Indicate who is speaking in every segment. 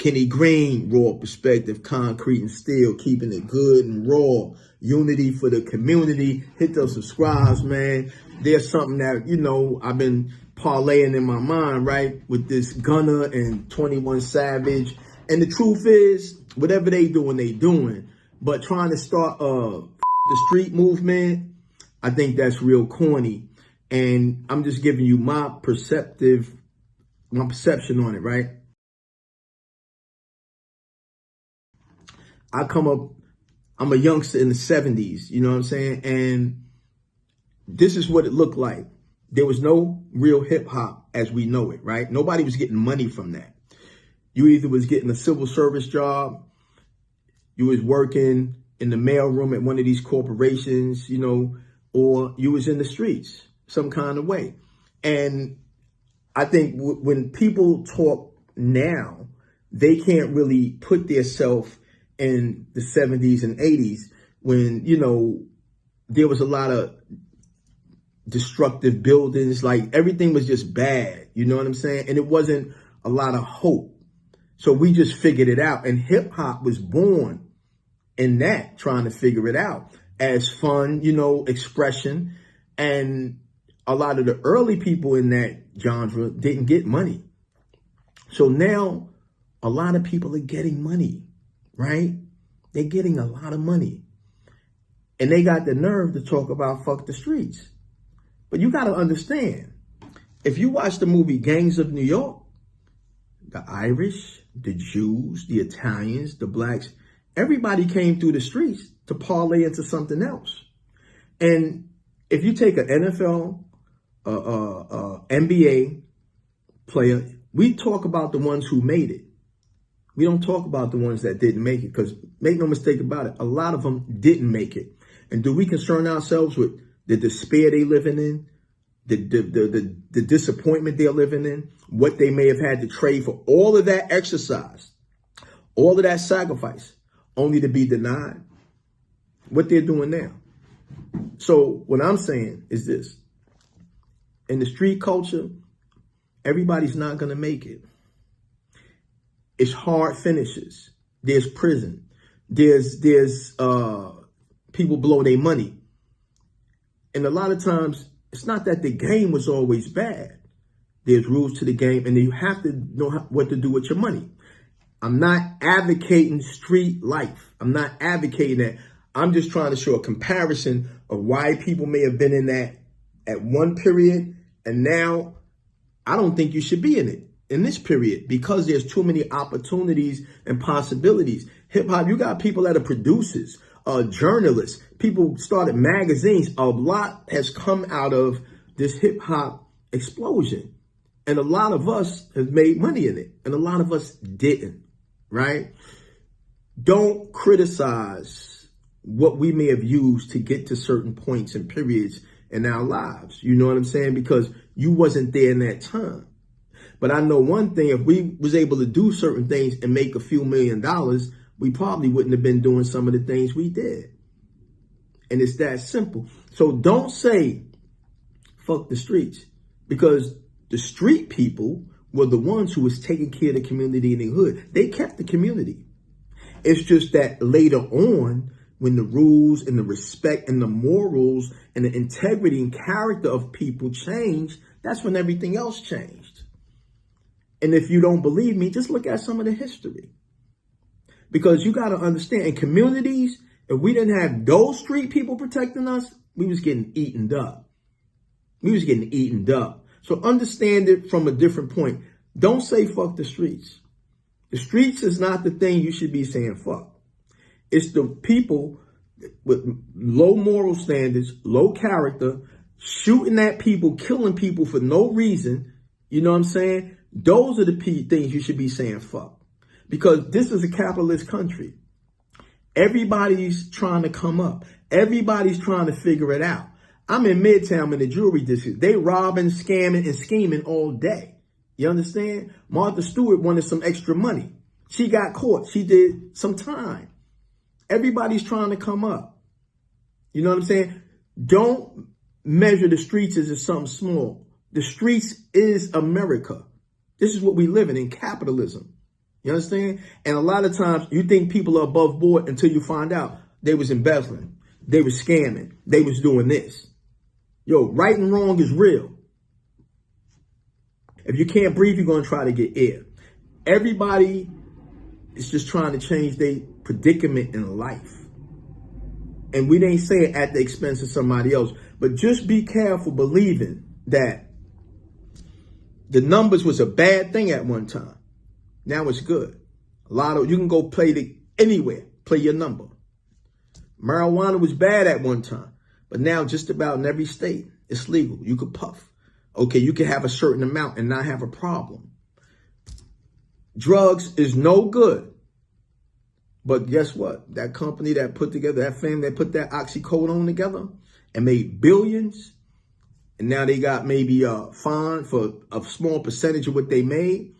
Speaker 1: Kenny Green, raw perspective, concrete and steel, keeping it good and raw. Unity for the community. Hit those subscribes, man. There's something that, you know, I've been parlaying in my mind, right? With this Gunna and 21 Savage. And the truth is, whatever they doing, they doing. But trying to start the street movement, I think that's real corny. And I'm just giving you my perception on it, right? I'm a youngster in the 70s, you know what I'm saying? And this is what it looked like. There was no real hip hop as we know it, right? Nobody was getting money from that. You either was getting a civil service job, you was working in the mailroom at one of these corporations, you know, or you was in the streets some kind of way. And I think when people talk now, they can't really put themselves in the 70s and 80s when, you know, there was a lot of destructive buildings, like everything was just bad, you know what I'm saying? And it wasn't a lot of hope. So we just figured it out. And hip hop was born in that, trying to figure it out as fun, you know, expression. And a lot of the early people in that genre didn't get money. So now a lot of people are getting money. Right? They're getting a lot of money. And they got the nerve to talk about fuck the streets. But you got to understand, if you watch the movie Gangs of New York, the Irish, the Jews, the Italians, the blacks, everybody came through the streets to parlay into something else. And if you take an NFL, NBA player, we talk about the ones who made it. We don't talk about the ones that didn't make it, because make no mistake about it, a lot of them didn't make it. And do we concern ourselves with the despair they living in, the disappointment they're living in, what they may have had to trade for all of that exercise, all of that sacrifice, only to be denied? What they're doing now. So what I'm saying is this: in the street culture, everybody's not going to make it. It's hard finishes. There's prison. There's people blow their money. And a lot of times, it's not that the game was always bad. There's rules to the game, and you have to know what to do with your money. I'm not advocating street life. I'm not advocating that. I'm just trying to show a comparison of why people may have been in that at one period, and now I don't think you should be in it in this period, because there's too many opportunities and possibilities. Hip hop, you got people that are producers, journalists, people started magazines. A lot has come out of this hip hop explosion. And a lot of us have made money in it, and a lot of us didn't, right? Don't criticize what we may have used to get to certain points and periods in our lives. You know what I'm saying? Because you wasn't there in that time. But I know one thing: if we was able to do certain things and make a few $1 million, we probably wouldn't have been doing some of the things we did. And it's that simple. So don't say, fuck the streets, because the street people were the ones who was taking care of the community in the hood. They kept the community. It's just that later on, when the rules and the respect and the morals and the integrity and character of people changed, that's when everything else changed. And if you don't believe me, just look at some of the history. Because you got to understand, in communities, if we didn't have those street people protecting us, we was getting eaten up. We was getting eaten up. So understand it from a different point. Don't say fuck the streets. The streets is not the thing you should be saying fuck. It's the people with low moral standards, low character, shooting at people, killing people for no reason. You know what I'm saying? Those are the things you should be saying fuck. Because this is a capitalist country. Everybody's trying to come up. Everybody's trying to figure it out. I'm in Midtown in the jewelry district. They robbing, scamming, and scheming all day. You understand? Martha Stewart wanted some extra money. She got caught. She did some time. Everybody's trying to come up. You know what I'm saying? Don't measure the streets as something small. The streets is America. This is what we live in capitalism. You understand? And a lot of times you think people are above board until you find out they was embezzling, they was scamming, they was doing this. Yo, right and wrong is real. If you can't breathe, you're going to try to get air. Everybody is just trying to change their predicament in life. And we ain't saying at the expense of somebody else, but just be careful believing that the numbers was a bad thing at one time. Now it's good. You can go play anywhere, play your number. Marijuana was bad at one time, but now just about in every state, it's legal. You could puff. Okay, you can have a certain amount and not have a problem. Drugs is no good. But guess what? That company that put together, that family that put that oxycodone together and made billions, and now they got maybe a fine for a small percentage of what they made.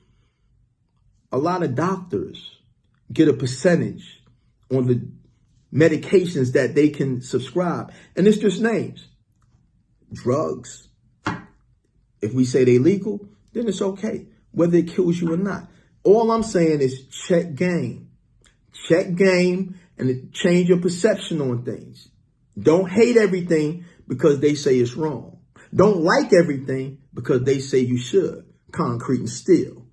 Speaker 1: A lot of doctors get a percentage on the medications that they can subscribe. And it's just names. Drugs. If we say they're legal, then it's okay, whether it kills you or not. All I'm saying is check game. Check game and change your perception on things. Don't hate everything because they say it's wrong. Don't like everything because they say you should. Concrete and steel.